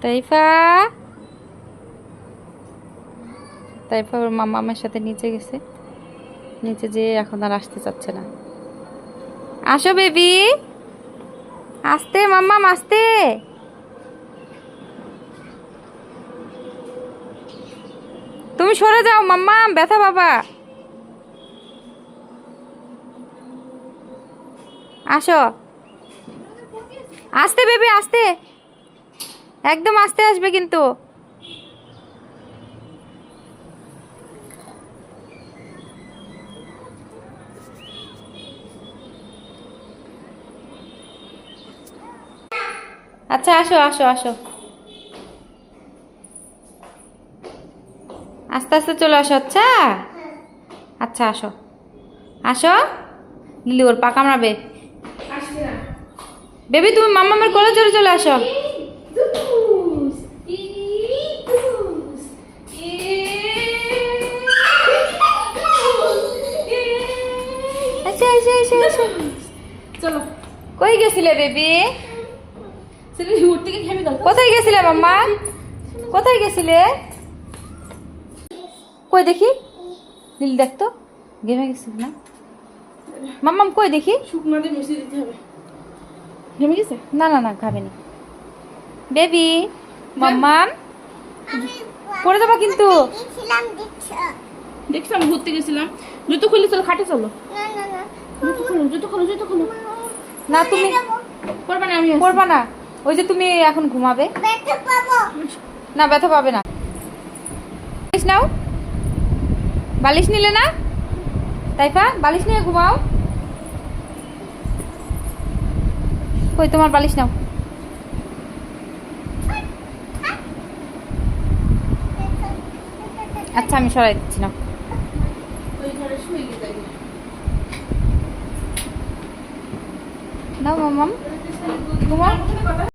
তাইফা তাইফা ওর মামার সাথে নিচে গেছে, নিচে যেয়ে এখন আর আসতে চাচ্ছে না। আসো বেবি, আস্তে মাম্মাম আস্তে। তুমি সরে যাও মাম্মাম, ব্যথা বাবা। আসো আস্তে বেবি আস্তে, একদম আস্তে আসবে কিন্তু। আচ্ছা আসো আসো আসো, আস্তে আস্তে চলে আসো। আচ্ছা আচ্ছা আসো আসো। লিলি ওর পা কামড়াবে। বেবি তুমি মাম্মামের কোলে চলে চলে আসো। আচ্ছা আচ্ছা আচ্ছা আচ্ছা, চলো। কই গেছিলে বেবি? থেকে ঘেমে গেল। কোথায় গেছিলে মাম্মা? কোথায় গেছিলে? কই দেখি, লিলি দেখতো ঘেমে গেছিল না। মাম্মাম কই দেখি। শুকনো দিয়ে মিশিয়ে দিতে হবে। ঘেমে গেছে? না না না ঘাবেনি। বেবি মাম্মাম পড়ে যাবা কিন্তু। দেখছিলাম ঘুরতে গেছিলাম। জুতো খুলে চলো, খাটে চলো। জুতো খোলো, জুতো খোলো, জুতো খোলো। না তুমি করবা না, আমি পড়বা না, ওই যে তুমি এখন ঘুমাবে না, ব্যথা পাবে না। বালিশ নাও, বালিশ নিলে না? তাইফা বালিশ নিয়ে ঘুমাও। কই তোমার বালিশ নাও। আচ্ছা আমি সরাই দিচ্ছি না। ওই ঘরে শুয়ে গেছে। নাও মাম্মাম ঘুমাও।